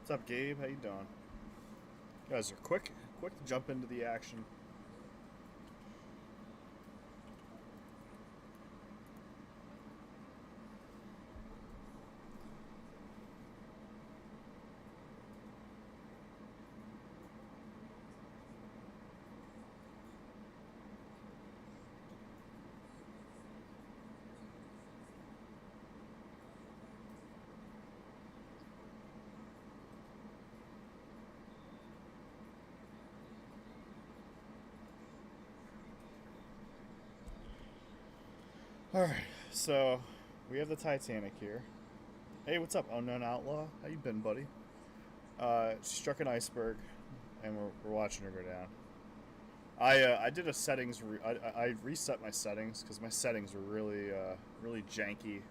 What's up, Gabe? How you doing? You guys are quick to jump into the action. All right, so we have the Titanic here. Hey, what's up, unknown outlaw? How you been, buddy? She struck an iceberg, and we're watching her go down. I did a settings. I reset my settings because my settings were really janky.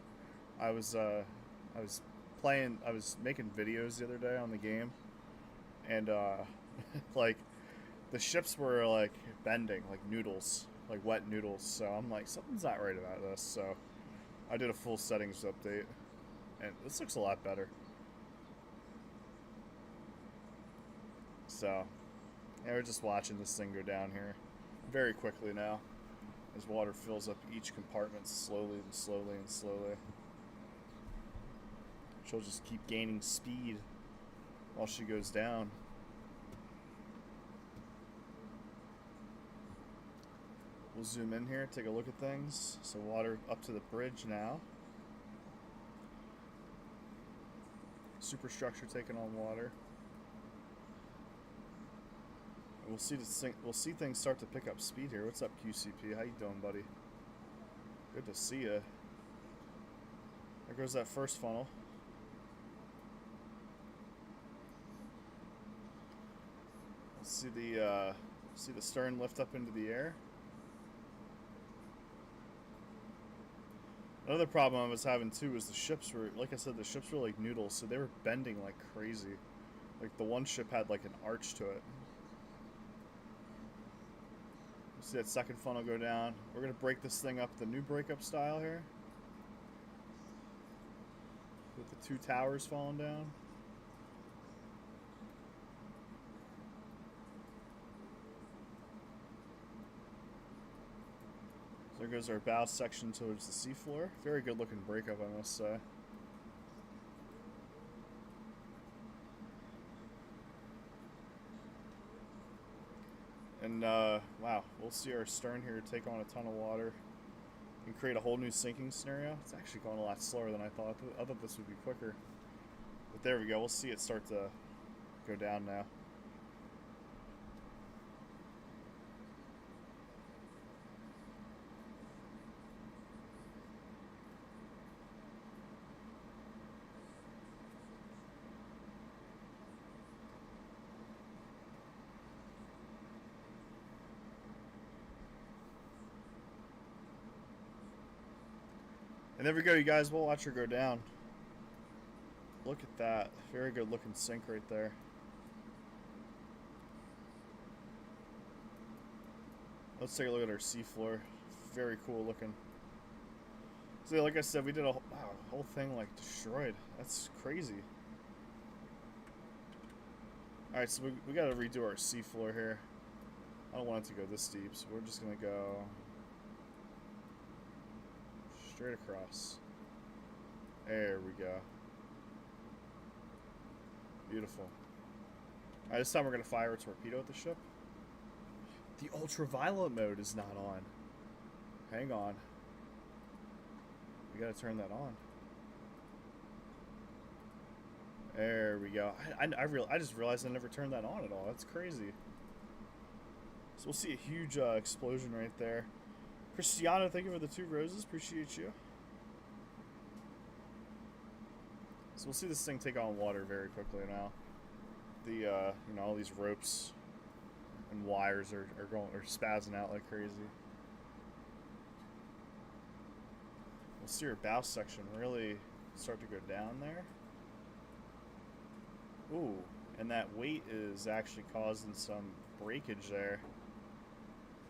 I was playing. I was making videos the other day on the game, and like the ships were like bending like noodles, like wet noodles. So I'm like, something's not right about this. So I did a full settings update, and this looks a lot better. So yeah, we're just watching this thing go down here very quickly now as water fills up each compartment slowly and slowly and slowly. She'll just keep gaining speed while she goes down. We'll zoom in here, take a look at things. So water up to the bridge now. Superstructure taking on water. And we'll see things start to pick up speed here. What's up, QCP? How you doing, buddy? Good to see you. There goes that first funnel. Let's see the stern lift up into the air. Another problem I was having too was the ships were, like I said, the ships were like noodles, so they were bending like crazy. Like the one ship had like an arch to it. You see that second funnel go down. We're gonna break this thing up the new breakup style here, with the two towers falling down. So there goes our bow section towards the seafloor. Very good looking breakup, I must say. And wow, we'll see our stern here take on a ton of water and create a whole new sinking scenario. It's actually going a lot slower than I thought. I thought this would be quicker. But there we go. We'll see it start to go down now. And there we go, you guys. We'll watch her go down. Look at that. Very good looking sink right there. Let's take a look at our seafloor. Very cool looking. So like I said, we did a whole thing like destroyed. That's crazy. Alright, so we gotta redo our seafloor here. I don't want it to go this deep, so we're just gonna go straight across. There we go. Beautiful. Alright, this time we're gonna fire a torpedo at the ship. The ultraviolet mode is not on. Hang on. We gotta turn that on. There we go. I just realized I never turned that on at all. That's crazy. So we'll see a huge explosion right there. Christiana, thank you for the 2 roses. Appreciate you. So we'll see this thing take on water very quickly now. The you know, all these ropes and wires are spazzing out like crazy. We'll see our bow section really start to go down there. Ooh, and that weight is actually causing some breakage there.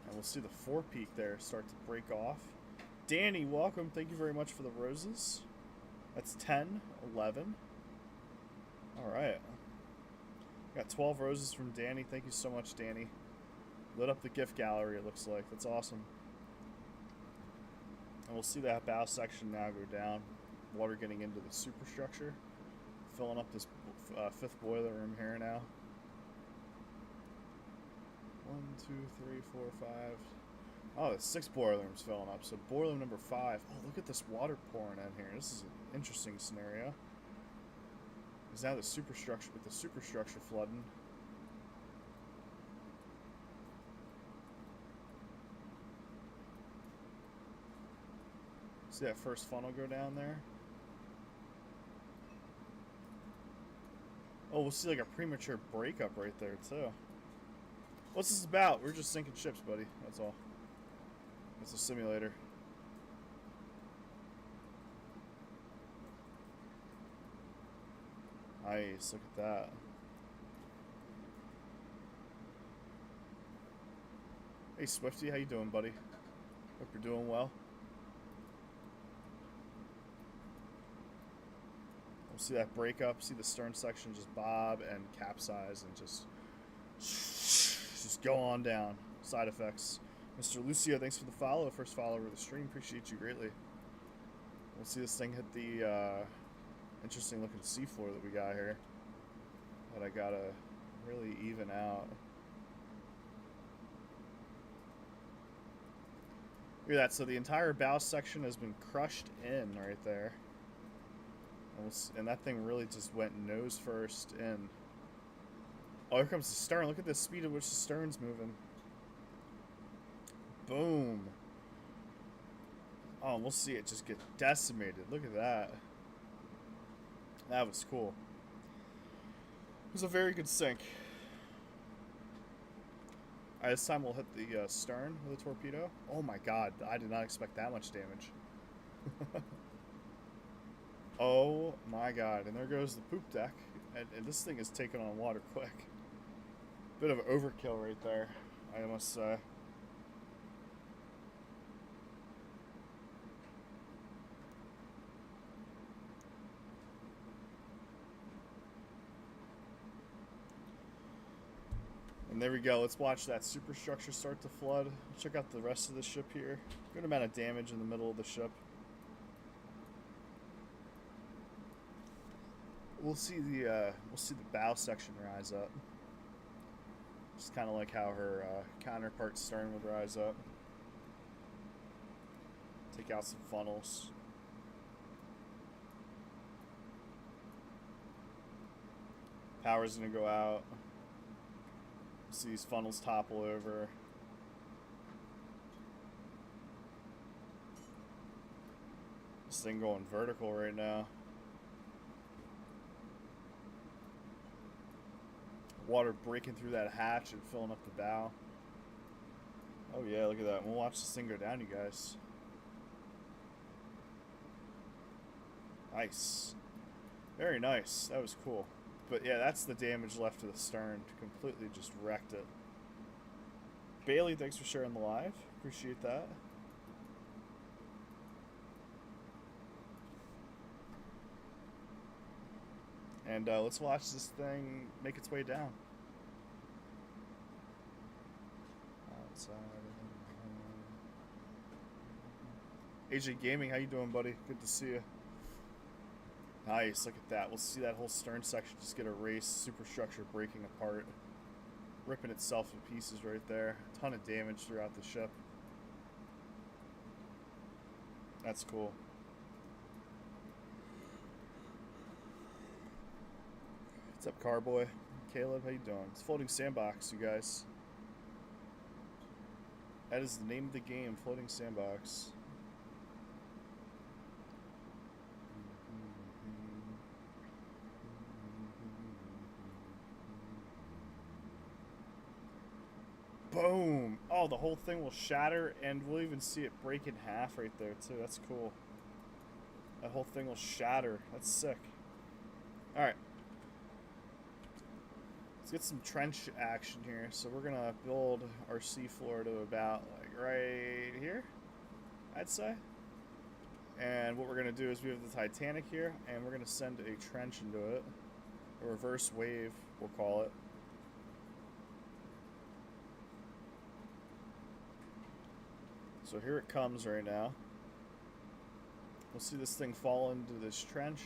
And we'll see the forepeak there start to break off. Danny, welcome. Thank you very much for the roses. That's 10, 11. Alright. Got 12 roses from Danny. Thank you so much, Danny. Lit up the gift gallery, it looks like. That's awesome. And we'll see that bow section now go down. Water getting into the superstructure. Filling up this 5th boiler room here now. 1, 2, 3, 4, 5. Oh, the 6th boiler room's filling up. So boiler number 5. Oh, look at this water pouring in here. This is an interesting scenario. Because now the superstructure, with the superstructure flooding. See that first funnel go down there? Oh, we'll see like a premature breakup right there too. What's this about? We're just sinking ships, buddy. That's all. It's a simulator. Nice, look at that. Hey Swifty, how you doing, buddy? Hope you're doing well. We'll see that breakup, see the stern section just bob and capsize and just go on down. Side effects. Mr. Lucio, thanks for the follow. First follower of the stream. Appreciate you greatly. We'll see this thing hit the interesting looking seafloor that we got here. That I gotta really even out. Look at that. So the entire bow section has been crushed in right there. And that thing really just went nose first in. Oh, here comes the stern. Look at the speed at which the stern's moving. Boom. Oh, we'll see it just get decimated. Look at that. That was cool. It was a very good sink. Alright, this time we'll hit the stern with a torpedo. Oh my god, I did not expect that much damage. Oh my god, and there goes the poop deck. And this thing is taking on water quick. Bit of overkill right there, I must say. And there we go. Let's watch that superstructure start to flood. Check out the rest of the ship here. Good amount of damage in the middle of the ship. We'll see the bow section rise up. Just kind of like how her counterpart stern would rise up. Take out some funnels. Power's gonna go out. See these funnels topple over. This thing going vertical right now. Water breaking through that hatch and filling up the bow. Oh yeah, look at that. We'll watch this thing go down, you guys. Nice. Very nice. That was cool. But yeah, that's the damage left to the stern. Completely just wrecked it. Bailey, thanks for sharing the live. Appreciate that. And let's watch this thing make its way down. Outside. AJ Gaming, how you doing, buddy? Good to see you. Nice, look at that. We'll see that whole stern section just get erased. Superstructure breaking apart. Ripping itself to pieces right there. A ton of damage throughout the ship. That's cool. What's up, Carboy? Caleb, how you doing? It's Floating Sandbox, you guys. That is the name of the game, Floating Sandbox. Boom! Oh, the whole thing will shatter, and we'll even see it break in half right there, too. That's cool. That whole thing will shatter. That's sick. Alright. Let's get some trench action here. So we're gonna build our seafloor to about, like, right here, I'd say. And what we're gonna do is we have the Titanic here, and we're gonna send a trench into it. A reverse wave, we'll call it. So here it comes right now. We'll see this thing fall into this trench.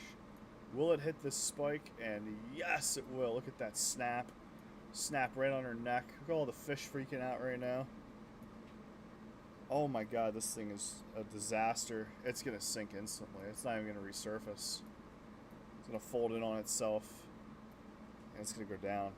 Will it hit this spike? And yes, it will. Look at that snap. Snap right on her neck. Look at all the fish freaking out right now. Oh my god, this thing is a disaster. It's going to sink instantly. It's not even going to resurface. It's going to fold in on itself. And it's going to go down.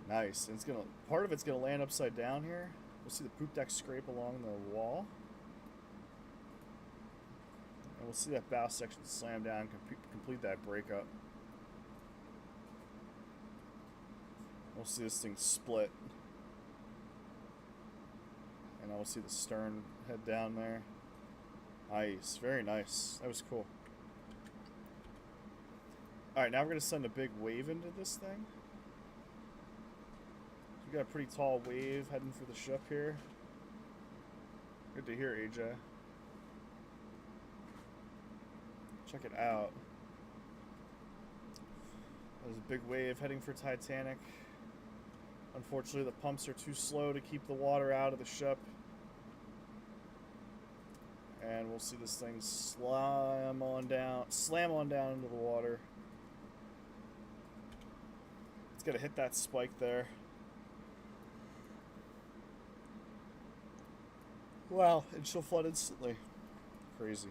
Nice. And it's gonna, part of it's gonna land upside down here. We'll see the poop deck scrape along the wall. And we'll see that bow section slam down, complete that breakup. We'll see this thing split. And I will see the stern head down there. Nice. Very nice. That was cool. Alright, now we're going to send a big wave into this thing. We got a pretty tall wave heading for the ship here. Good to hear, AJ. Check it out. There's a big wave heading for Titanic. Unfortunately, the pumps are too slow to keep the water out of the ship. And we'll see this thing slam on down into the water. It's got to hit that spike there. Wow, and she'll flood instantly. Crazy.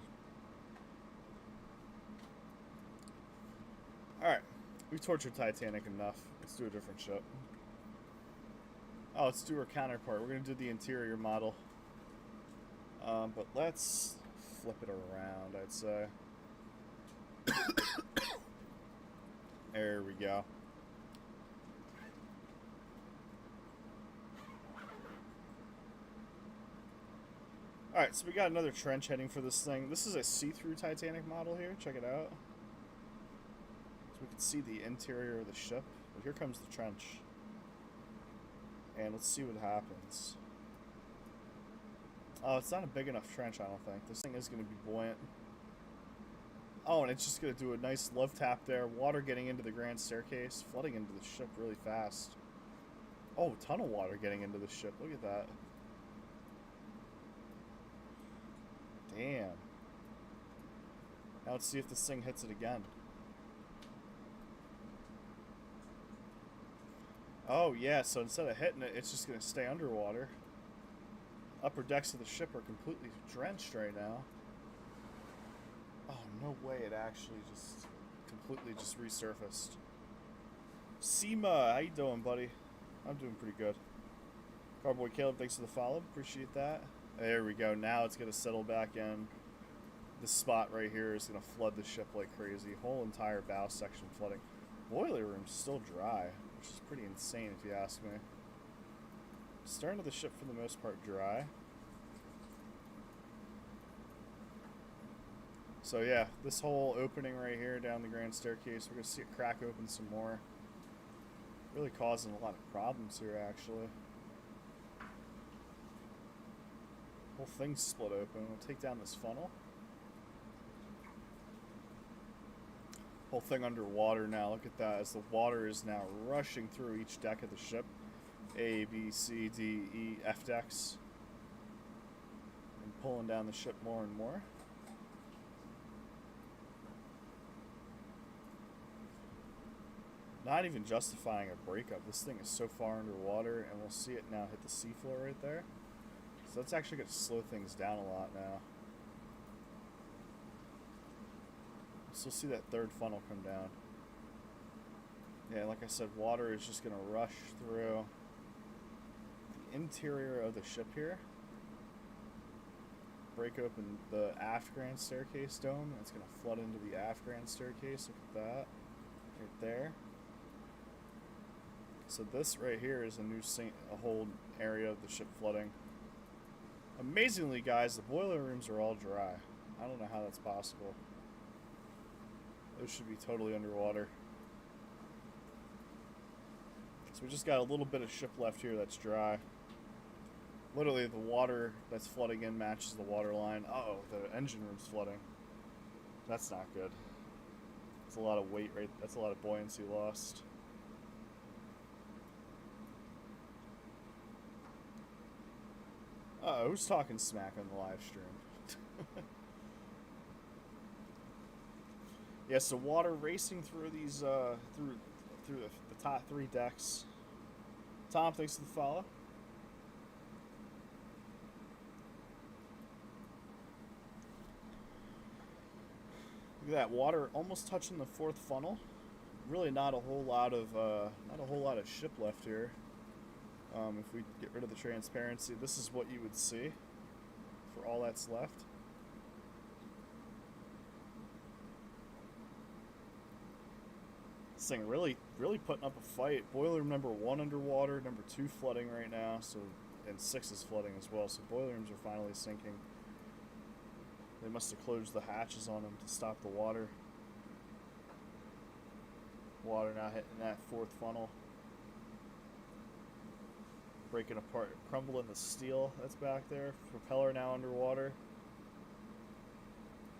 Alright, we tortured Titanic enough. Let's do a different ship. Oh, let's do her counterpart. We're going to do the interior model. But let's flip it around, I'd say. There we go. Alright, so we got another trench heading for this thing. This is a see-through Titanic model here. Check it out. So we can see the interior of the ship. But here comes the trench. And let's see what happens. Oh, it's not a big enough trench, I don't think. This thing is going to be buoyant. Oh, and it's just going to do a nice love tap there. Water getting into the grand staircase. Flooding into the ship really fast. Oh, a ton of water getting into the ship. Look at that. Damn. Now let's see if this thing hits it again. Oh yeah, so instead of hitting it, it's just going to stay underwater. Upper decks of the ship are completely drenched right now. Oh, no way it actually just completely just resurfaced. Seema, how you doing, buddy? I'm doing pretty good. Carboy Caleb, thanks for the follow. Appreciate that. There we go. Now it's going to settle back in. This spot right here is going to flood the ship like crazy. Whole entire bow section flooding. Boiler room's still dry, which is pretty insane if you ask me. Stern of the ship for the most part dry. So yeah, this whole opening right here down the grand staircase, we're going to see it crack open some more. Really causing a lot of problems here, actually. Whole thing's split open. We'll take down this funnel. Whole thing underwater now. Look at that, as the water is now rushing through each deck of the ship. A, B, C, D, E, F decks. And pulling down the ship more and more. Not even justifying a breakup. This thing is so far underwater, and we'll see it now hit the seafloor right there. So that's actually going to slow things down a lot now. So we'll see that third funnel come down. Yeah, like I said, water is just going to rush through the interior of the ship here. Break open the aft grand staircase dome, and it's going to flood into the aft grand staircase. Look at that. Right there. So this right here is a whole area of the ship flooding. Amazingly, guys, the boiler rooms are all dry. I don't know how that's possible. Those should be totally underwater. So we just got a little bit of ship left here that's dry. Literally, the water that's flooding in matches the water line. Uh-oh, the engine room's flooding. That's not good. That's a lot of weight, right? That's a lot of buoyancy lost. Who's talking smack on the live stream? Yeah, so water racing through these through the top three decks. Tom, thanks for the follow. Look at that water almost touching the fourth funnel. Really not a whole lot of ship left here. If we get rid of the transparency, this is what you would see for all that's left. This thing really putting up a fight. Boiler room number 1 underwater, number 2 flooding right now, so and 6 is flooding as well. So boiler rooms are finally sinking. They must have closed the hatches on them to stop the water. Water now hitting that fourth funnel. Breaking apart, crumbling the steel that's back there. Propeller now underwater.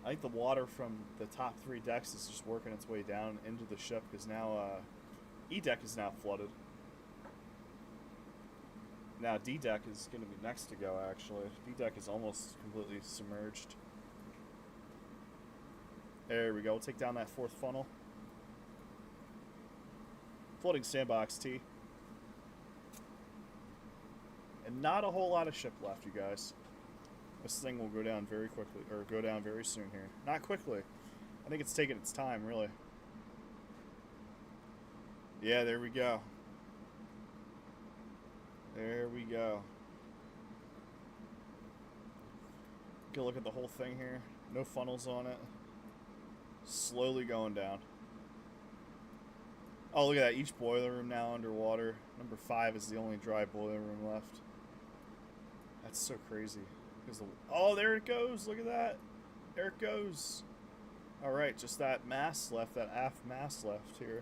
I think the water from the top 3 decks is just working its way down into the ship because now E deck is now flooded. Now D deck is going to be next to go actually. D deck is almost completely submerged. There we go. We'll take down that fourth funnel. Floating sandbox T. And not a whole lot of ship left, you guys. This thing will go down very quickly, or go down very soon here. Not quickly. I think it's taking its time, really. Yeah, there we go. There we go. Get a look at the whole thing here. No funnels on it. Slowly going down. Oh, look at that. Each boiler room now underwater. Number 5 is the only dry boiler room left. That's so crazy. Oh, there it goes. Look at that. There it goes. Alright, just that mast left, that aft mast left here.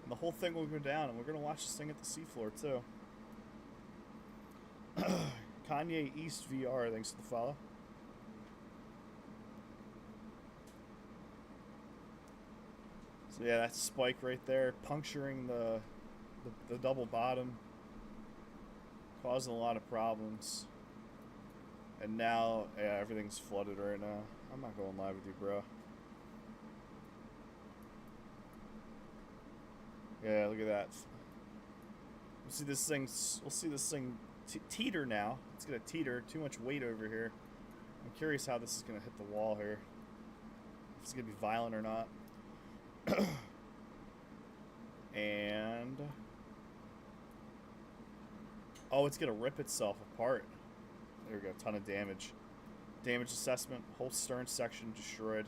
And the whole thing will go down, and we're going to watch this thing at the seafloor, too. Kanye East VR, thanks for the follow. So yeah, that spike right there, puncturing the double bottom, causing a lot of problems. And now, yeah, everything's flooded right now. I'm not going live with you, bro. Yeah, look at that. We'll see this thing teeter now. It's gonna teeter. Too much weight over here. I'm curious how this is gonna hit the wall here. If it's gonna be violent or not. And oh, it's gonna rip itself apart. There we go, ton of damage. Damage assessment, whole stern section destroyed.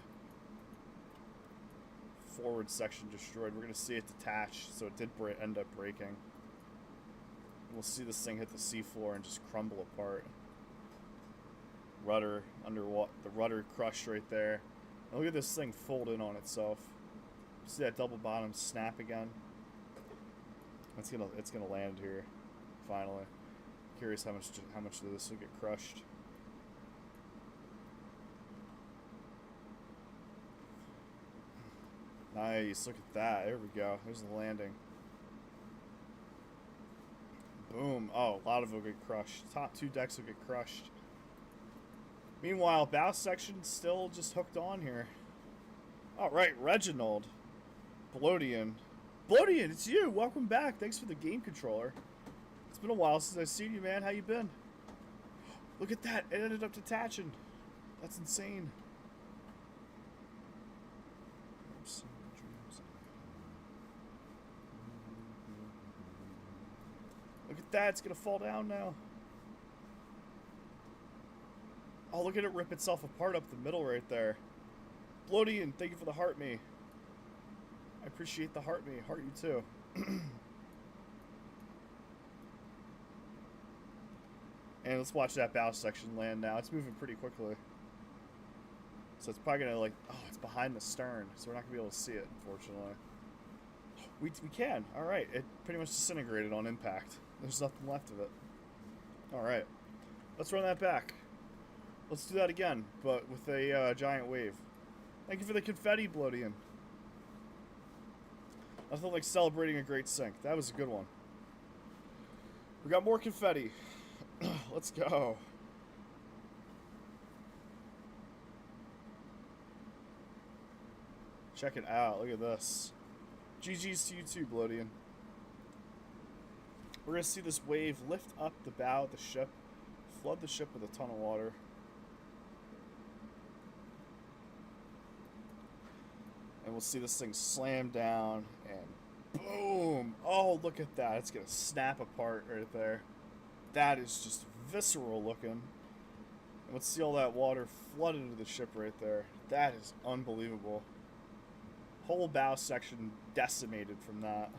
Forward section destroyed. We're gonna see it detach, so it did end up breaking. We'll see this thing hit the seafloor and just crumble apart. Rudder underwater, the rudder crushed right there. And look at this thing fold in on itself. See that double bottom snap again? It's gonna land here, finally. Curious how much of this will get crushed. Nice, look at that. There we go. There's the landing. Boom. Oh, a lot of it will get crushed. Top 2 decks will get crushed. Meanwhile, bow section still just hooked on here. All right, Reginald. Bloodian. Bloodian, it's you. Welcome back. Thanks for the game controller. It's been a while since I've seen you, man. How you been? Look at that. It ended up detaching. That's insane. Look at that. It's going to fall down now. Oh, look at it rip itself apart up the middle right there. Bloodian, thank you for the heart me. I appreciate the heart me. Heart you too. And let's watch that bow section land now. It's moving pretty quickly. So it's probably gonna oh, it's behind the stern, so we're not gonna be able to see it, unfortunately. We can. Alright, it pretty much disintegrated on impact. There's nothing left of it. Alright. Let's run that back. Let's do that again, but with a giant wave. Thank you for the confetti, Bloodian. Nothing like celebrating a great sink. That was a good one. We got more confetti. Let's go. Check it out. Look at this. GG's to you too, Blodian. We're going to see this wave lift up the bow of the ship, flood the ship with a ton of water. And we'll see this thing slam down and boom! Oh, look at that. It's going to snap apart right there. That is just visceral looking. And let's see all that water flood into the ship right there. That is unbelievable. Whole bow section decimated from that.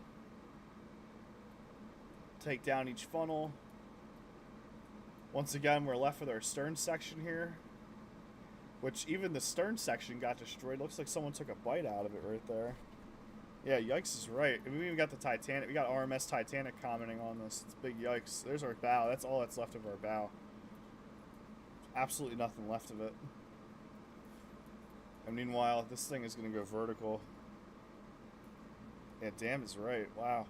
Take down each funnel. Once again, we're left with our stern section here, which even the stern section got destroyed. Looks like someone took a bite out of it right there. Yeah, yikes is right. We even got the Titanic. We got RMS Titanic commenting on this. It's big yikes. There's our bow. That's all that's left of our bow. Absolutely nothing left of it. And meanwhile, this thing is going to go vertical. Yeah, damn is right. Wow.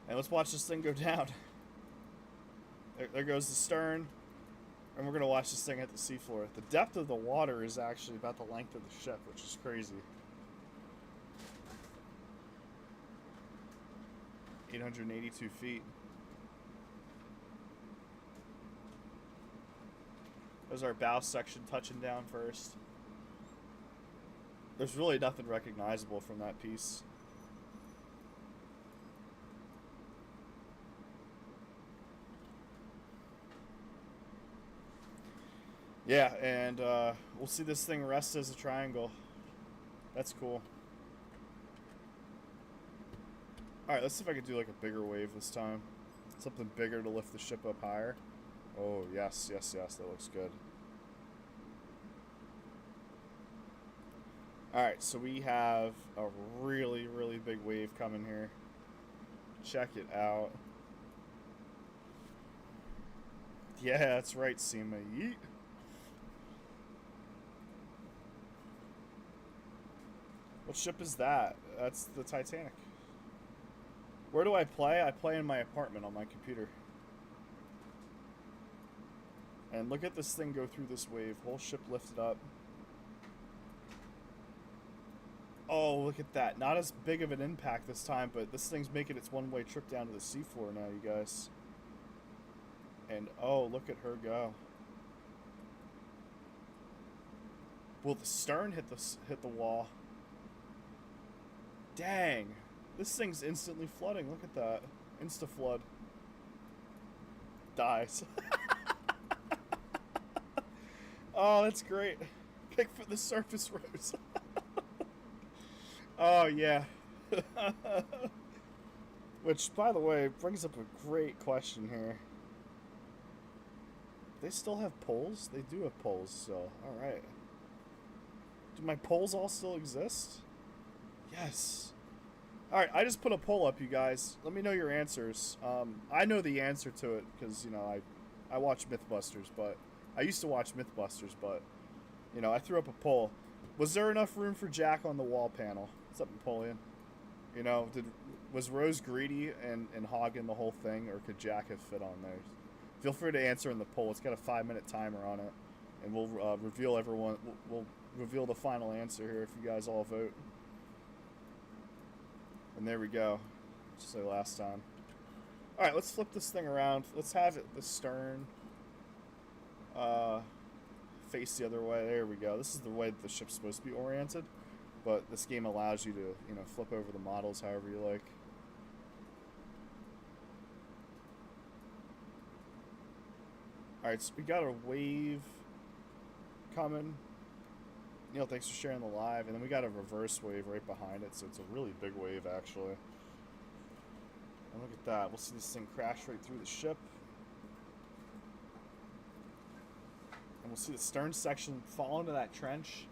And let's watch this thing go down. There goes the stern. And we're going to watch this thing hit the seafloor. The depth of the water is actually about the length of the ship, which is crazy. 882 feet. There's our bow section touching down first. There's really nothing recognizable from that piece. Yeah, and we'll see this thing rest as a triangle. That's cool. Alright, let's see if I can do like a bigger wave this time. Something bigger to lift the ship up higher. Oh, yes, yes, yes, that looks good. Alright, so we have a really, really big wave coming here. Check it out. Yeah, that's right, Seema. Yeet. What ship is that? That's the Titanic. Where do I play? I play in my apartment on my computer. And look at this thing go through this wave. Whole ship lifted up. Oh, look at that. Not as big of an impact this time, but this thing's making its one-way trip down to the seafloor now, you guys. And, oh, look at her go. Will the stern hit the wall? Dang. This thing's instantly flooding. Look at that. Insta-flood. Dies. Oh, that's great. Pick for the surface rose. Oh, yeah. Which, by the way, brings up a great question here. They still have poles? They do have poles still. Alright. Do my poles all still exist? Yes. Alright, I just put a poll up, you guys. Let me know your answers. I know the answer to it, because, you know, I watch Mythbusters, but... I used to watch Mythbusters, but... You know, I threw up a poll. Was there enough room for Jack on the wall panel? What's up, Napoleon? You know, was Rose greedy and hogging the whole thing, or could Jack have fit on there? Feel free to answer in the poll. It's got a 5-minute timer on it. And we'll reveal everyone... We'll reveal the final answer here if you guys all vote. And there we go. Just like last time. Alright, let's flip this thing around. Let's have it the stern face the other way. There we go. This is the way that the ship's supposed to be oriented. But this game allows you to, you know, flip over the models however you like. Alright, so we got a wave coming. Neil, thanks for sharing the live. And then we got a reverse wave right behind it, so it's a really big wave, actually. And look at that. We'll see this thing crash right through the ship. And we'll see the stern section fall into that trench.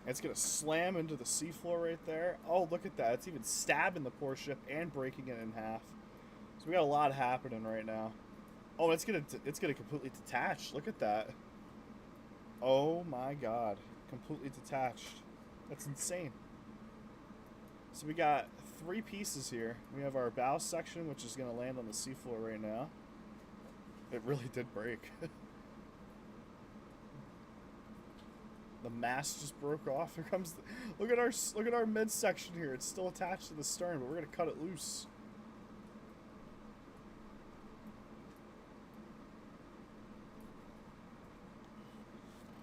And it's going to slam into the seafloor right there. Oh, look at that. It's even stabbing the poor ship and breaking it in half. So we got a lot happening right now. Oh, it's gonna completely detach. Look at that. Oh my god, completely detached. That's insane. So we got three pieces here. We have our bow section, which is gonna land on the seafloor right now. It really did break. The mast just broke off. Here comes the, look at our midsection here. It's still attached to the stern, but we're gonna cut it loose.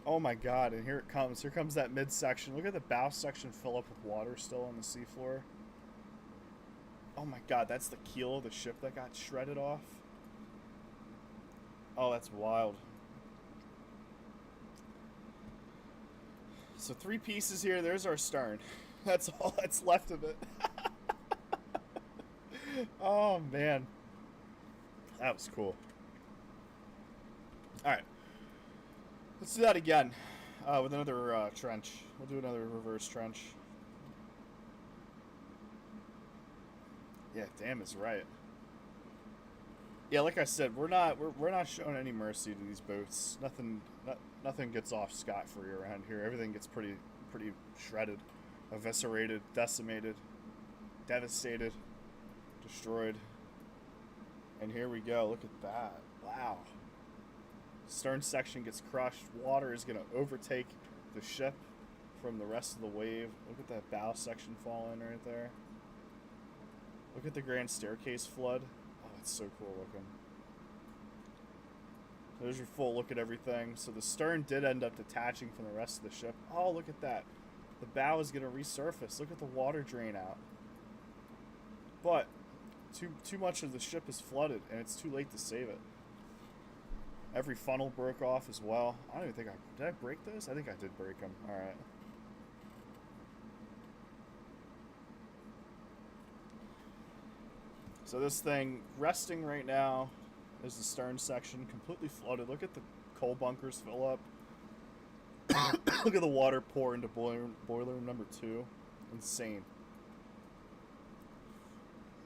Oh my god, and here it comes. Here comes that midsection. Look at the bow section fill up with water still on the seafloor. Oh my god, that's the keel of the ship that got shredded off. Oh, that's wild. So three pieces here. There's our stern. That's all that's left of it. Oh man, that was cool. All right, let's do that again with another trench. We'll do another reverse trench. Yeah, damn is right. Yeah, like I said, we're not showing any mercy to these boats. Nothing gets off scot free around here. Everything gets pretty shredded, eviscerated, decimated, devastated, destroyed. And here we go. Look at that. Wow. Stern section gets crushed. Water is going to overtake the ship from the rest of the wave. Look at that bow section falling right there. Look at the grand staircase flood. Oh, it's so cool looking. There's your full look at everything. So the stern did end up detaching from the rest of the ship. Oh, look at that. The bow is going to resurface. Look at the water drain out. But too much of the ship is flooded, and it's too late to save it. Every funnel broke off as well. I don't even think did I break those? I think I did break them. All right. So this thing resting right now is the stern section, completely flooded. Look at the coal bunkers fill up. Look at the water pour into boiler room number 2. Insane.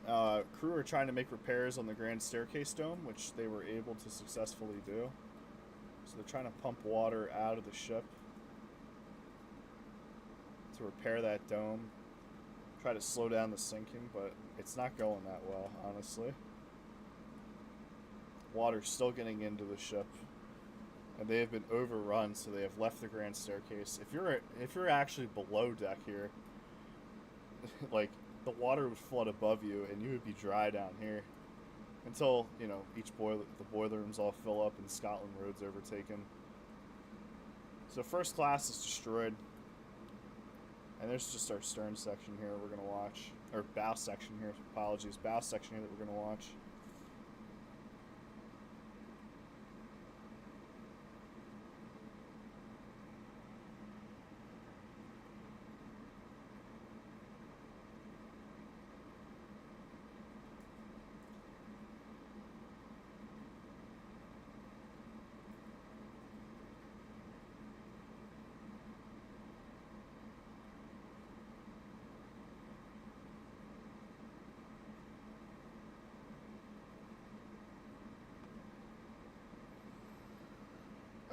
Crew are trying to make repairs on the grand staircase dome, which they were able to successfully do. So they're trying to pump water out of the ship to repair that dome. Try to slow down the sinking, but it's not going that well, honestly. Water's still getting into the ship, and they have been overrun, so they have left the grand staircase. If you're actually below deck here, like, the water would flood above you, and you would be dry down here until, you know, the boiler rooms all fill up and Scotland Road's overtaken. So first class is destroyed. And there's just our stern section here we're going to watch. Or bow section here, apologies. Bow section here that we're going to watch.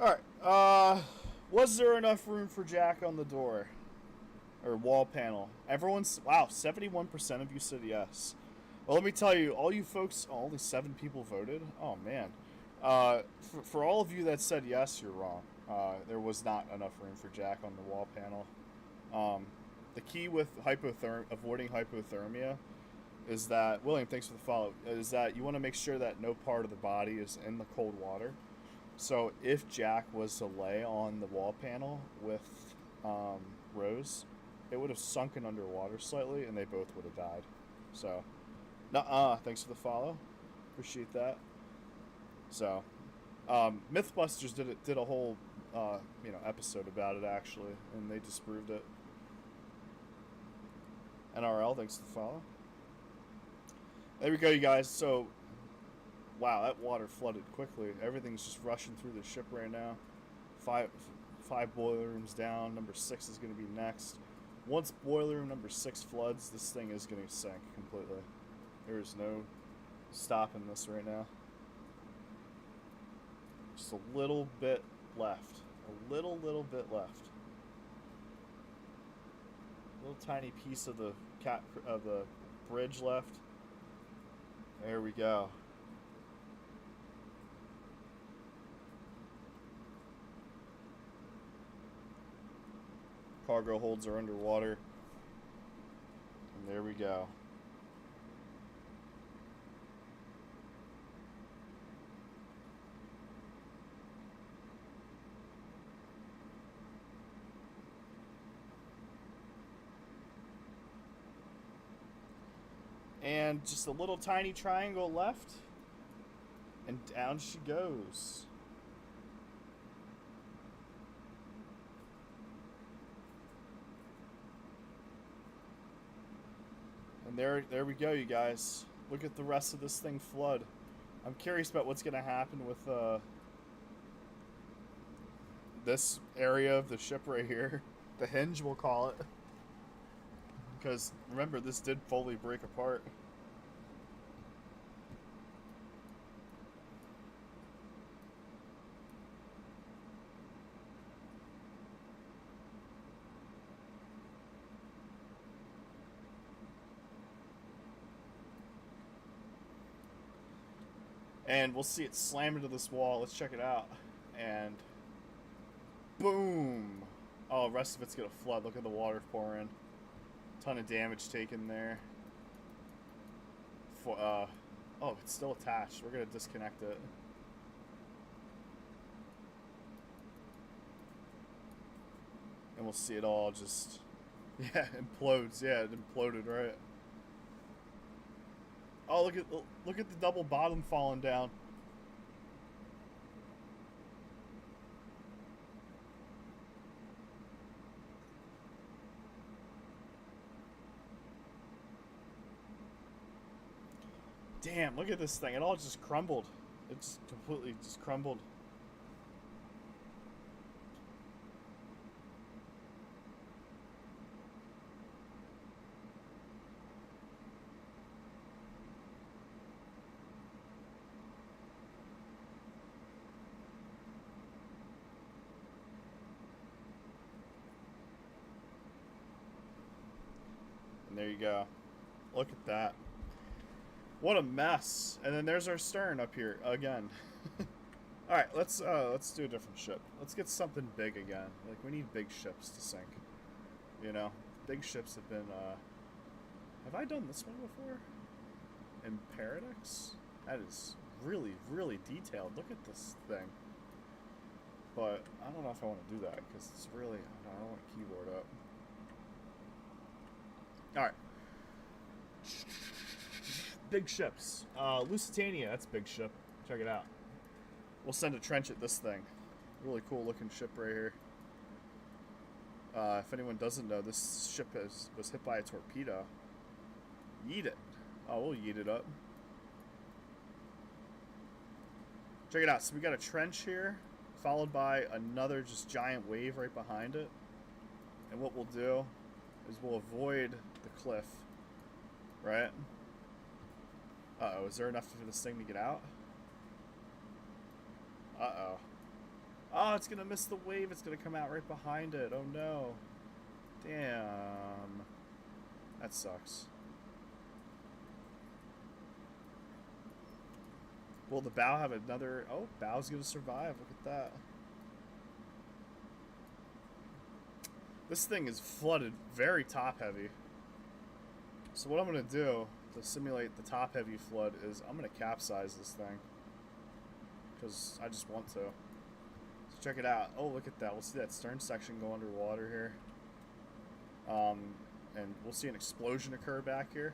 Alright, was there enough room for Jack on the door? Or wall panel? Wow, 71% of you said yes. Well, let me tell you, all you folks, only 7 people voted? Oh, man. For all of you that said yes, you're wrong. There was not enough room for Jack on the wall panel. The key with avoiding hypothermia is that, William, thanks for the follow, is that you want to make sure that no part of the body is in the cold water. So if Jack was to lay on the wall panel with Rose, it would have sunken underwater slightly, and they both would have died. So, thanks for the follow. Appreciate that. So, MythBusters did a whole episode about it actually, and they disproved it. NRL, thanks for the follow. There we go, you guys. So, wow, that water flooded quickly. Everything's just rushing through the ship right now. Five boiler rooms down. Number 6 is going to be next. Once boiler room number 6 floods, this thing is going to sink completely. There is no stopping this right now. Just a little bit left. A little bit left. A little tiny piece of the bridge left. There we go. Cargo holds are underwater. And there we go. And just a little tiny triangle left. And down she goes. And there we go, you guys. Look at the rest of this thing flood. I'm curious about what's going to happen with this area of the ship right here. The hinge, we'll call it. Because, remember, this did fully break apart. And we'll see it slam into this wall. Let's check it out. And boom! Oh, the rest of it's gonna flood. Look at the water pouring. Ton of damage taken there. Oh, it's still attached. We're gonna disconnect it. And we'll see it all just, yeah, implodes. Yeah, it imploded, right? Oh, look at the double bottom falling down. Damn, look at this thing. It all just crumbled. It just completely just crumbled. And there you go. Look at that. What a mess. And then there's our stern up here again. All right, let's do a different ship. Let's get something big again. Like, we need big ships to sink. You know, big ships have been have I done this one before? In Paradox? That is really, really detailed. Look at this thing. But I don't know if I want to do that because it's really, I don't want to keyboard up. All right. Big ships. Lusitania, that's a big ship. Check it out. We'll send a trench at this thing. Really cool looking ship right here. If anyone doesn't know, this ship was hit by a torpedo. Yeet it. Oh, we'll yeet it up. Check it out. So we got a trench here, followed by another just giant wave right behind it. And what we'll do is we'll avoid the cliff, right? Uh-oh, is there enough for this thing to get out? Uh-oh. Oh, it's gonna miss the wave. It's gonna come out right behind it. Oh no. Damn. That sucks. Will the bow have another... Oh, bow's gonna survive. Look at that. This thing is flooded very top-heavy. So what I'm gonna do to simulate the top-heavy flood is I'm gonna capsize this thing. Because I just want to. So check it out. Oh, look at that. We'll see that stern section go underwater here. And we'll see an explosion occur back here,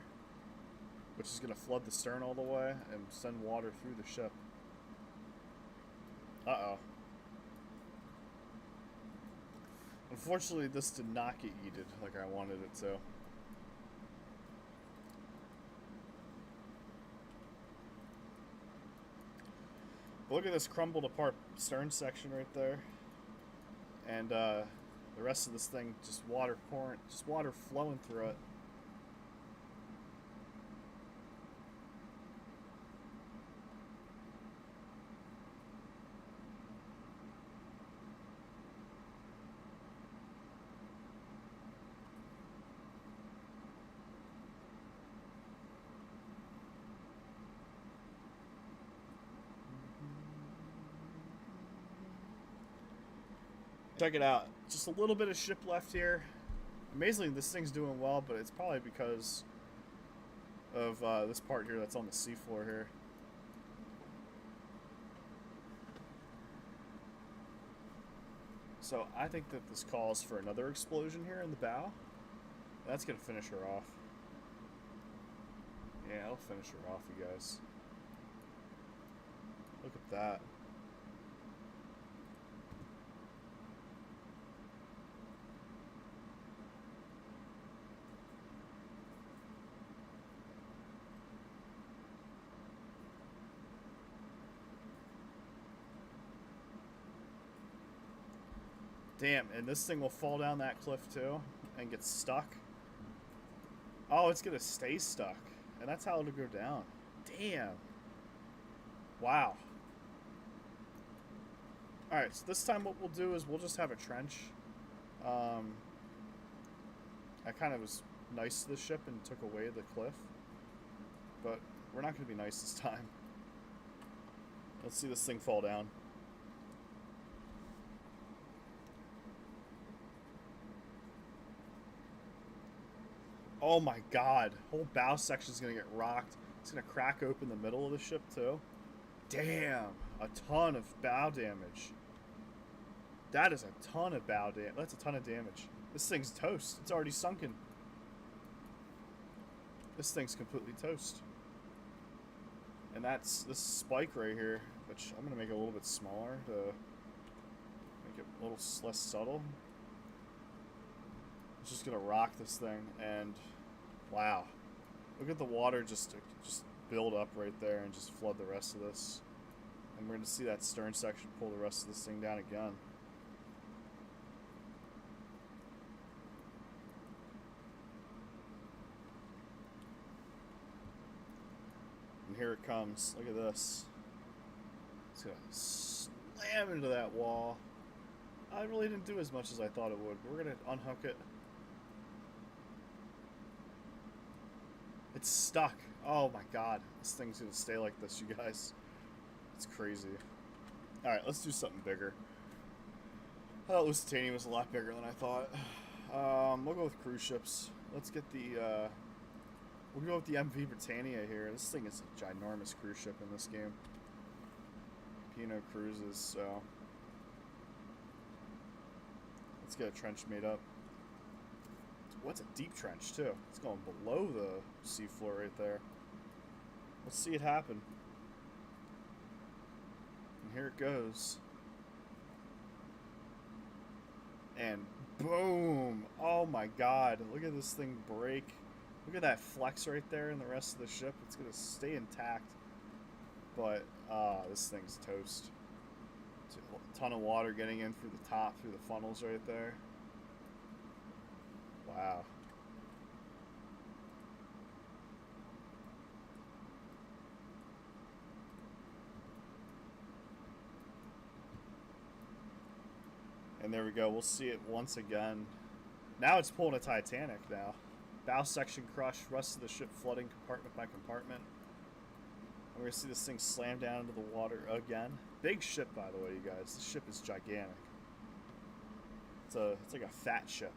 which is going to flood the stern all the way and send water through the ship. Uh-oh. Unfortunately, this did not get yeeted like I wanted it to. But look at this crumbled apart stern section right there. And the rest of this thing, just water pouring, just water flowing through it. Check it out. Just a little bit of ship left here. Amazingly, this thing's doing well, but it's probably because of this part here that's on the seafloor here. So I think that this calls for another explosion here in the bow. That's going to finish her off. Yeah, I'll finish her off, you guys. Look at that. Damn, and this thing will fall down that cliff too and get stuck. Oh, it's gonna stay stuck. And that's how it'll go down. Damn. Wow. Alright, so this time what we'll do is we'll just have a trench. I kind of was nice to the ship and took away the cliff. But we're not going to be nice this time. Let's see this thing fall down. Oh my god. Whole bow section's going to get rocked. It's going to crack open the middle of the ship too. Damn. A ton of bow damage. That is a ton of bow damage. That's a ton of damage. This thing's toast. It's already sunken. This thing's completely toast. And that's this spike right here, which I'm going to make it a little bit smaller to make it a little less subtle. It's just going to rock this thing, and wow. Look at the water just build up right there and just flood the rest of this. And we're going to see that stern section pull the rest of this thing down again. And here it comes. Look at this. It's going to slam into that wall. I really didn't do as much as I thought it would. We're going to unhook it. It's stuck. Oh my god. This thing's going to stay like this, you guys. It's crazy. Alright, let's do something bigger. I thought Lusitania was a lot bigger than I thought. We'll go with cruise ships. Let's get the, we'll go with the MV Britannia here. This thing is a ginormous cruise ship in this game. P&O Cruises, so. Let's get a trench made up. What's a deep trench, too? It's going below the seafloor right there. Let's see it happen. And here it goes. And boom! Oh my god, look at this thing break. Look at that flex right there in the rest of the ship. It's going to stay intact. But, this thing's toast. It's a ton of water getting in through the top, through the funnels right there. Wow. And there we go. We'll see it once again. Now it's pulling a Titanic now. Bow section crushed, rest of the ship flooding compartment by compartment. And we're going to see this thing slam down into the water again. Big ship, by the way, you guys. This ship is gigantic. It's like a fat ship.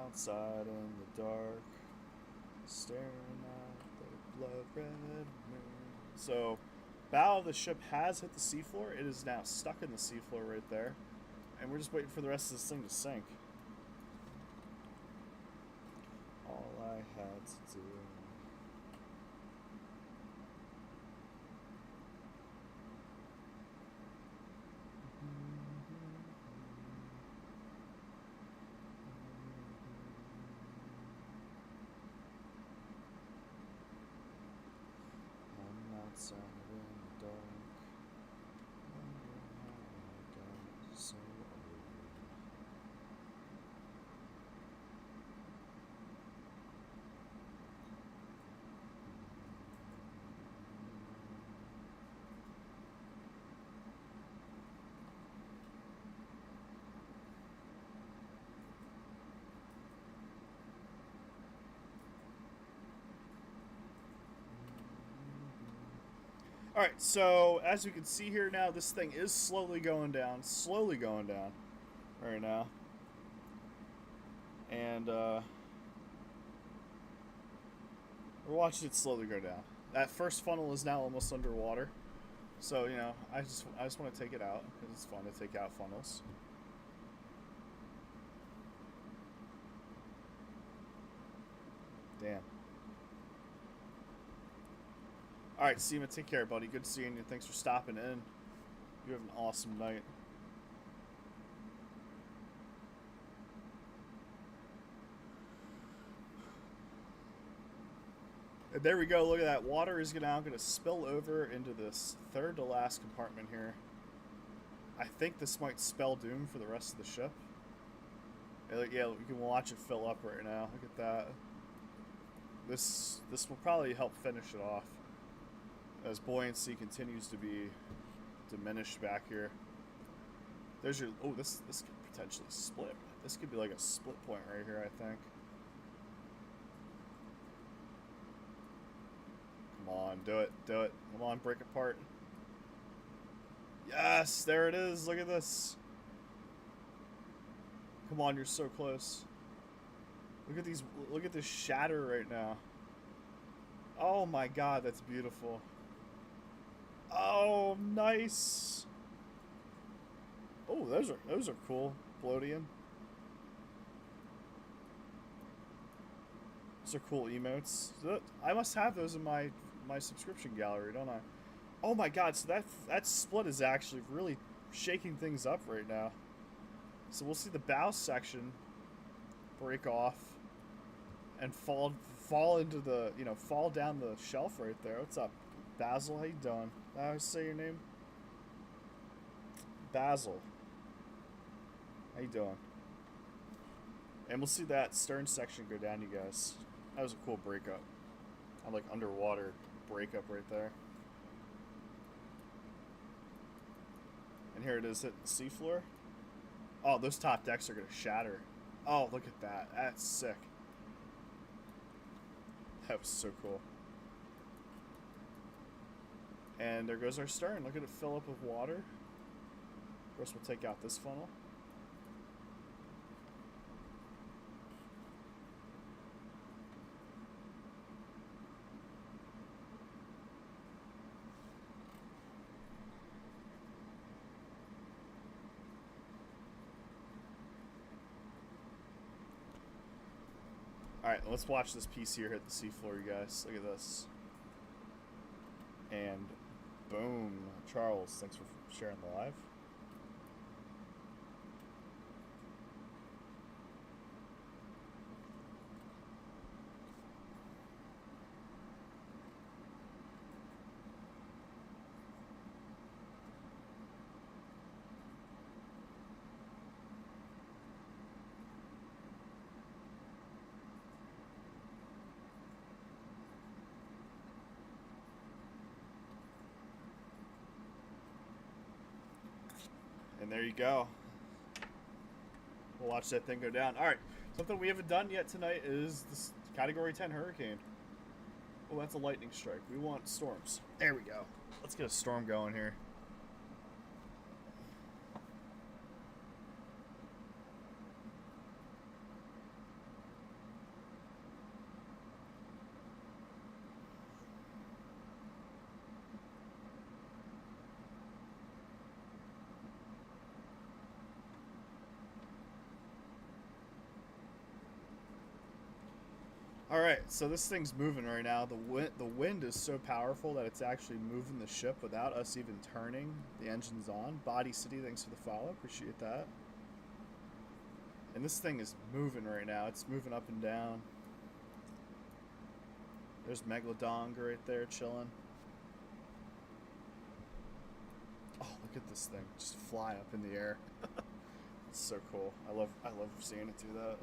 Outside in the dark, staring at the blood red moon. So, bow of the ship has hit the seafloor. It is now stuck in the seafloor right there, and we're just waiting for the rest of this thing to sink. All I had to do. Outside in the dark, wonder how I got so old. Alright, so as you can see here now, this thing is slowly going down right now. And we're watching it slowly go down. That first funnel is now almost underwater. So, you know, I just want to take it out because it's fun to take out funnels. Damn. Alright, Seema, take care, buddy. Good seeing you. Thanks for stopping in. You have an awesome night. And there we go. Look at that. Water is now going to spill over into this third to last compartment here. I think this might spell doom for the rest of the ship. Yeah, you can watch it fill up right now. Look at that. This will probably help finish it off as buoyancy continues to be diminished back here. There's your... Oh, this could potentially split. This could be like a split point right here, I think. Come on, do it. Do it. Come on, break apart. Yes, there it is. Look at this. Come on, you're so close. Look at these. Look at this shatter right now. Oh my god, that's beautiful. Oh, nice. Oh, those are cool. Bloatian. Those are cool emotes. I must have those in my subscription gallery, don't I? Oh my god, so that split is actually really shaking things up right now. So we'll see the bow section break off and fall into the, you know, fall down the shelf right there. What's up, Basil? How you doing? How say your name? Basil. How you doing? And we'll see that stern section go down, you guys. That was a cool breakup. I like underwater breakup right there. And here it is hitting the seafloor. Oh, those top decks are going to shatter. Oh, look at that. That's sick. That was so cool. And there goes our stern. Look at it fill up with water. Of course, we'll take out this funnel. Alright, let's watch this piece here hit the seafloor, you guys. Look at this. And boom. Charles, thanks for sharing the live. And there you go. We'll watch that thing go down. Alright, something we haven't done yet tonight is this Category 10 hurricane. Oh, that's a lightning strike. We want storms. There we go. Let's get a storm going here. Alright, so this thing's moving right now. The wind is so powerful that it's actually moving the ship without us even turning the engines on. Body City, thanks for the follow. Appreciate that. And this thing is moving right now. It's moving up and down. There's Megalodon right there chilling. Oh, look at this thing. Just fly up in the air. It's so cool. I love seeing it do that.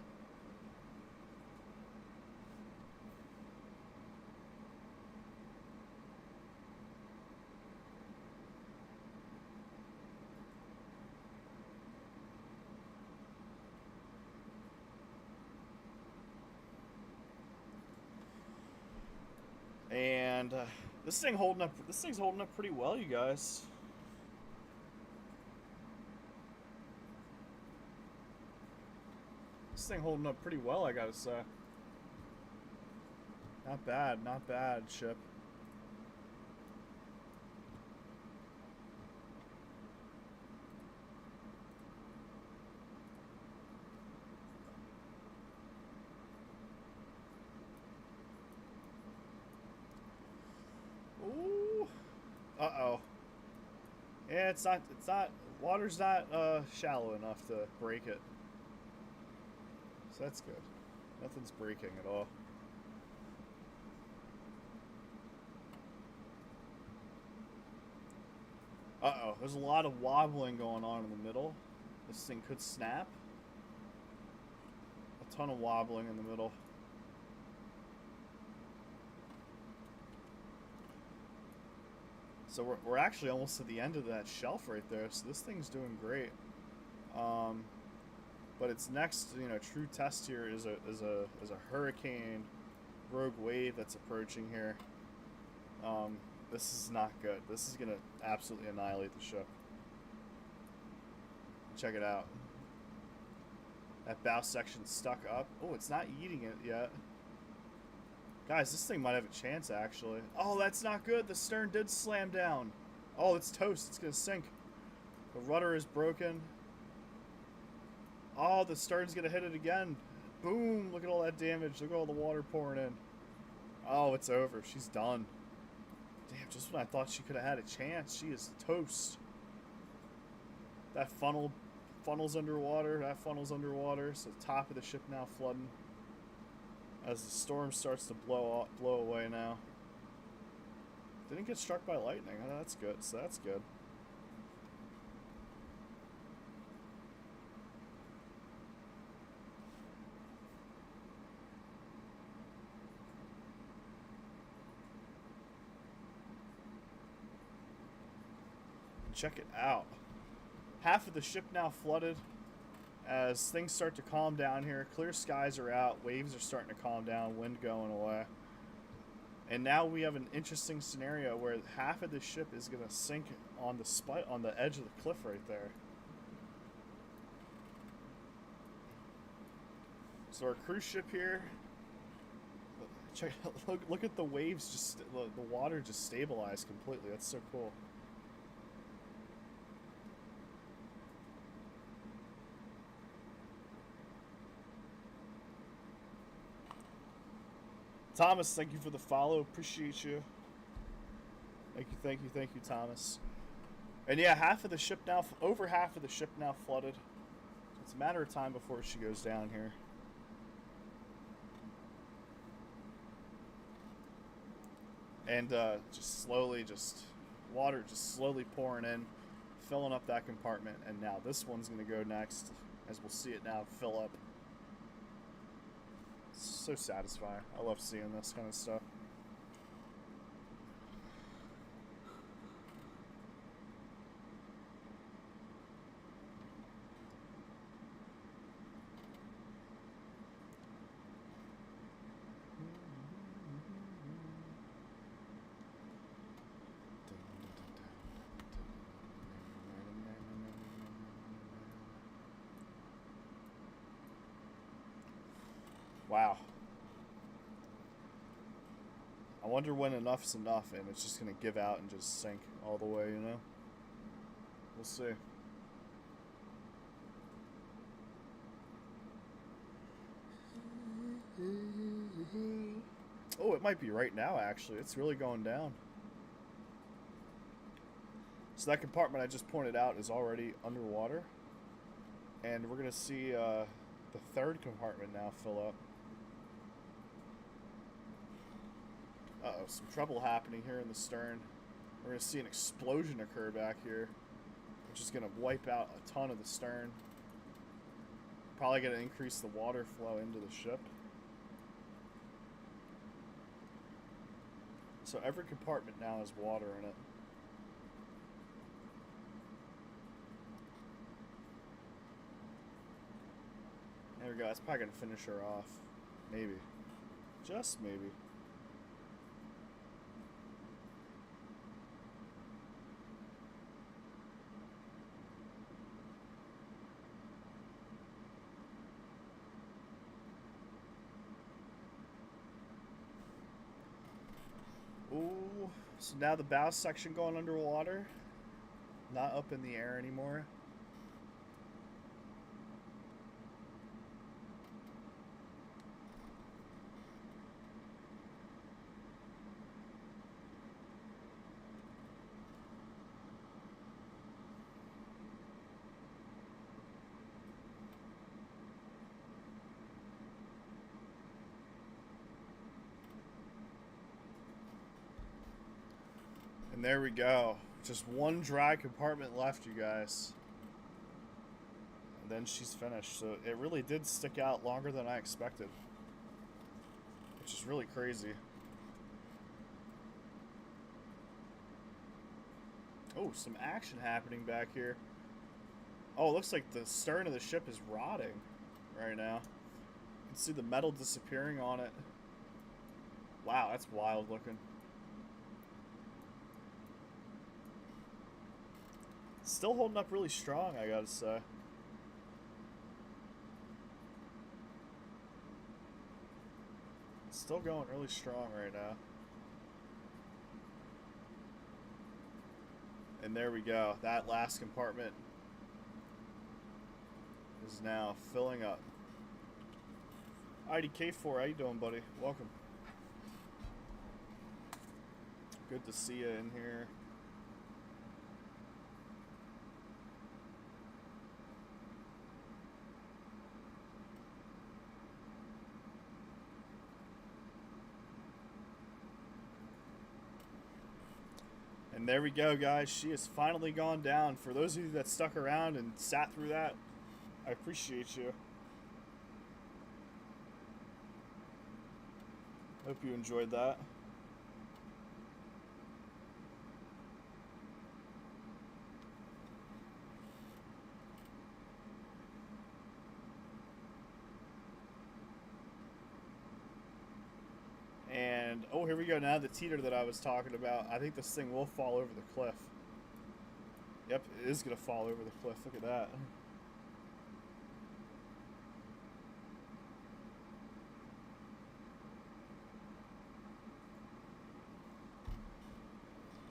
And This thing holding up. This thing's holding up pretty well, you guys. This thing holding up pretty well, I gotta say. Not bad, ship. Ooh. Uh-oh. Yeah, it's not, water's not shallow enough to break it. So that's good. Nothing's breaking at all. Uh-oh, there's a lot of wobbling going on in the middle. This thing could snap. A ton of wobbling in the middle. So we're actually almost at the end of that shelf right there. So this thing's doing great. But its next, true test here is a hurricane rogue wave that's approaching here. This is not good. This is gonna absolutely annihilate the ship. Check it out. That bow section's stuck up. Oh, it's not eating it yet. Guys, this thing might have a chance, actually. Oh, that's not good. The stern did slam down. Oh, it's toast. It's gonna sink. The rudder is broken. Oh, the stern's gonna hit it again. Boom! Look at all that damage. Look at all the water pouring in. Oh, it's over. She's done. Damn, just when I thought she could have had a chance, she is toast. That funnel's underwater. That funnel's underwater. So the top of the ship now flooding. As the storm starts to blow away now. Didn't get struck by lightning. Oh, that's good. So that's good. Check it out. Half of the ship now flooded. As things start to calm down here, clear skies are out, waves are starting to calm down, wind going away. And now we have an interesting scenario where half of the ship is going to sink on the edge of the cliff right there. So our cruise ship here, check look at the waves, just the water just stabilized completely. That's so cool. Thomas, thank you for the follow. Appreciate you. Thank you, Thomas. And yeah, over half of the ship now flooded. It's a matter of time before she goes down here. And water just slowly pouring in, filling up that compartment. And now this one's going to go next, as we'll see it now fill up. So satisfying. I love seeing this kind of stuff. Wow. I wonder when enough's enough and it's just going to give out and just sink all the way, We'll see. Oh, it might be right now, actually. It's really going down. So that compartment I just pointed out is already underwater. And we're going to see the third compartment now fill up. Uh-oh, some trouble happening here in the stern. We're going to see an explosion occur back here, which is going to wipe out a ton of the stern. Probably going to increase the water flow into the ship. So every compartment now has water in it. There we go. That's probably going to finish her off. Maybe. Just maybe. So now the bow section going underwater, not up in the air anymore. And there we go. Just one dry compartment left, you guys. And then she's finished. So it really did stick out longer than I expected, which is really crazy. Oh, some action happening back here. Oh, it looks like the stern of the ship is rotting right now. You can see the metal disappearing on it. Wow, that's wild looking. Still holding up really strong, I gotta say. Still going really strong right now. And there we go. That last compartment is now filling up. IDK4, how you doing, buddy? Welcome. Good to see you in here. And there we go, guys. She has finally gone down. For those of you that stuck around and sat through that, I appreciate you. Hope you enjoyed that. And, oh, here we go now, the teeter that I was talking about. I think this thing will fall over the cliff. Yep, it is going to fall over the cliff. Look at that.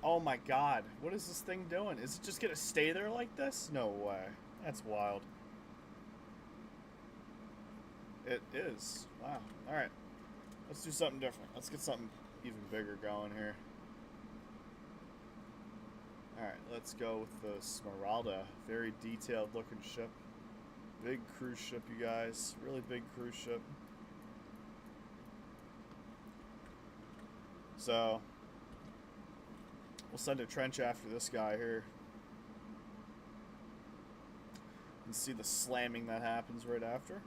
Oh my god, what is this thing doing? Is it just going to stay there like this? No way. That's wild. It is. Wow. Alright. Let's do something different. Let's get something even bigger going here. Alright, let's go with the Smeralda. Very detailed looking ship. Big cruise ship, you guys. Really big cruise ship. So, we'll send a trench after this guy here. And see the slamming that happens right after.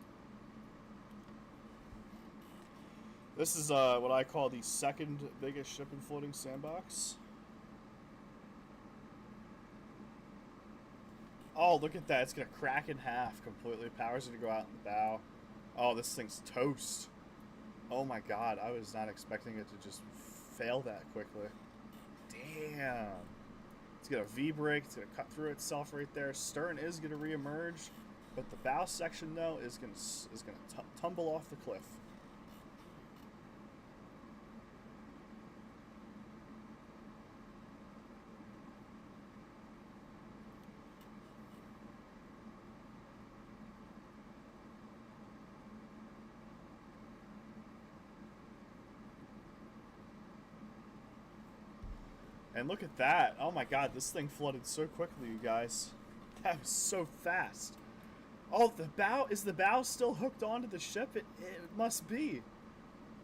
This is what I call the second biggest ship in floating sandbox. Oh, look at that. It's going to crack in half completely. Power's going to go out in the bow. Oh, this thing's toast. Oh my god. I was not expecting it to just fail that quickly. Damn. It's going to V-brake. It's going to cut through itself right there. Stern is going to re-emerge. But the bow section, though, is going to tumble off the cliff. And look at that. Oh my god, this thing flooded so quickly, you guys. That was so fast. Oh, is the bow still hooked onto the ship? It must be.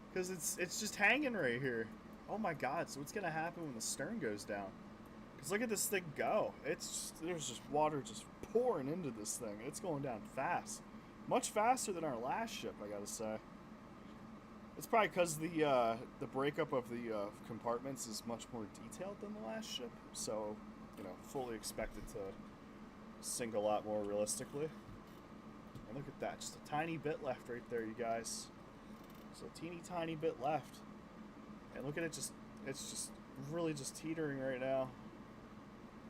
Because it's just hanging right here. Oh my god, so what's going to happen when the stern goes down? Because look at this thing go. There's just water just pouring into this thing. It's going down fast. Much faster than our last ship, I gotta say. It's probably because the breakup of the compartments is much more detailed than the last ship, so, you know, fully expected to sink a lot more realistically. And look at that, just a tiny bit left right there, you guys. So a teeny tiny bit left. And look at it, it's just really just teetering right now.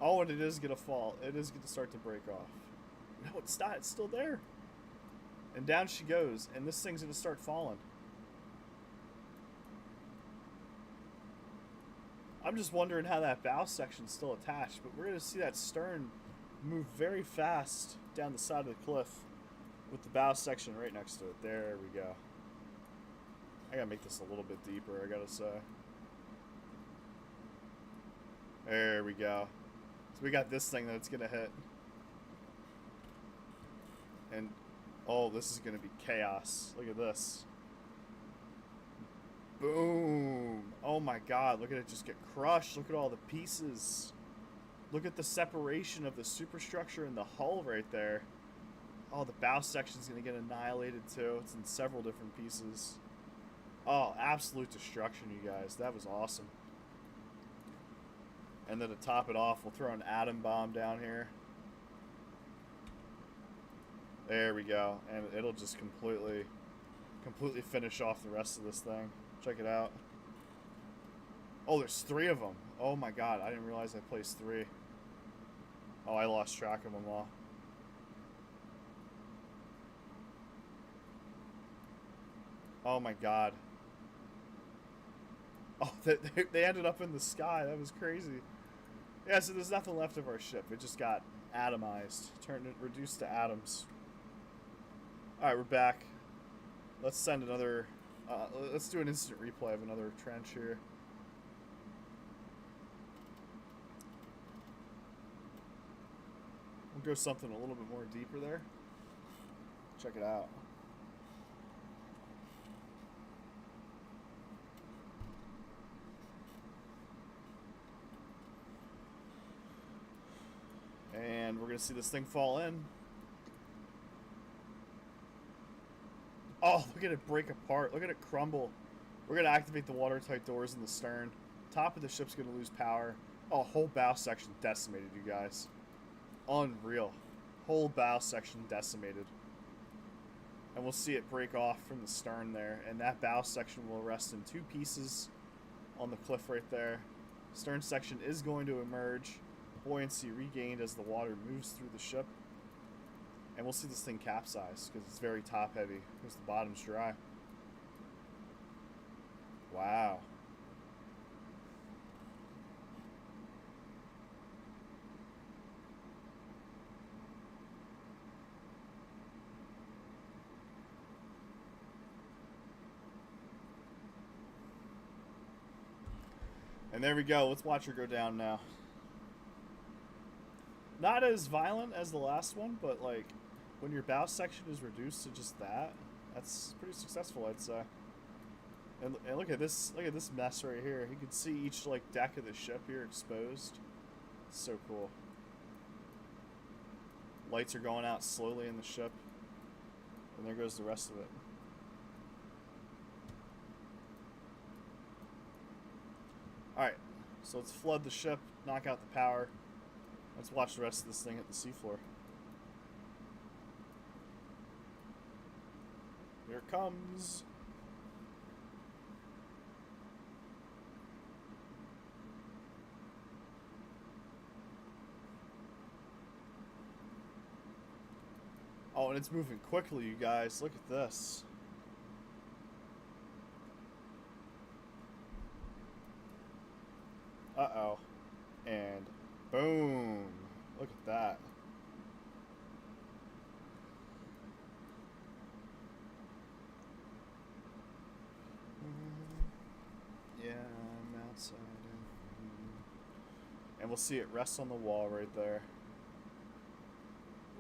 Oh, and it is gonna fall. It is gonna start to break off. No, it's not, it's still there. And down she goes, and this thing's gonna start falling. I'm just wondering how that bow section's still attached, but we're gonna see that stern move very fast down the side of the cliff with the bow section right next to it. There we go. I gotta make this a little bit deeper, I gotta say. There we go. So we got this thing that's gonna hit. And, oh, this is gonna be chaos. Look at this. Boom. Oh my god, look at it just get crushed. Look at all the pieces. Look at the separation of the superstructure and the hull right there. Oh, the bow section's gonna get annihilated too. It's in several different pieces. Oh, absolute destruction, you guys. That was awesome. And then to top it off, we'll throw an atom bomb down here. There we go. And it'll just completely finish off the rest of this thing. Check it out. Oh, there's 3 of them. Oh my god, I didn't realize I placed 3. Oh, I lost track of them all. Oh my god. Oh, they ended up in the sky. That was crazy. Yeah, so there's nothing left of our ship. It just got atomized. Reduced to atoms. Alright, we're back. Let's send another... let's do an instant replay of another trench here. We'll go something a little bit more deeper there. Check it out. And we're going to see this thing fall in. Oh, look at it break apart. Look at it crumble. We're going to activate the watertight doors in the stern. Top of the ship's going to lose power. Oh, whole bow section decimated, you guys. Unreal. Whole bow section decimated. And we'll see it break off from the stern there. And that bow section will rest in 2 pieces on the cliff right there. Stern section is going to emerge. Buoyancy regained as the water moves through the ship. And we'll see this thing capsize because it's very top heavy because the bottom's dry. Wow. And there we go. Let's watch her go down now. Not as violent as the last one, but like when your bow section is reduced to just that, that's pretty successful, I'd say. And look at this mess right here. You can see each like deck of the ship here exposed. It's so cool. Lights are going out slowly in the ship. And there goes the rest of it. Alright, so let's flood the ship, knock out the power. Let's watch the rest of this thing at the seafloor. Here it comes. Oh, and it's moving quickly, you guys. Look at this. Uh-oh. And boom. Look at that. Yeah, I'm outside. And we'll see it rest on the wall right there.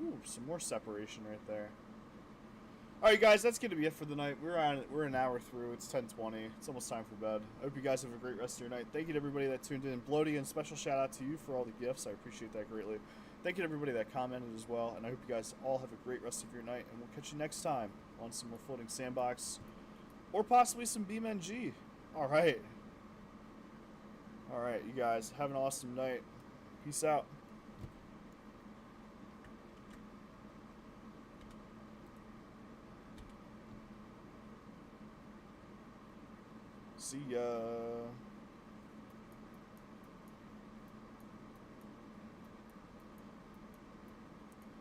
Ooh, some more separation right there. Alright guys, that's going to be it for the night. We're an hour through. It's 10:20. It's almost time for bed. I hope you guys have a great rest of your night. Thank you to everybody that tuned in. Bloody, and special shout out to you for all the gifts. I appreciate that greatly. Thank you to everybody that commented as well. And I hope you guys all have a great rest of your night. And we'll catch you next time on some more floating sandbox. Or possibly some BeamNG. Alright. Alright, you guys. Have an awesome night. Peace out. See ya.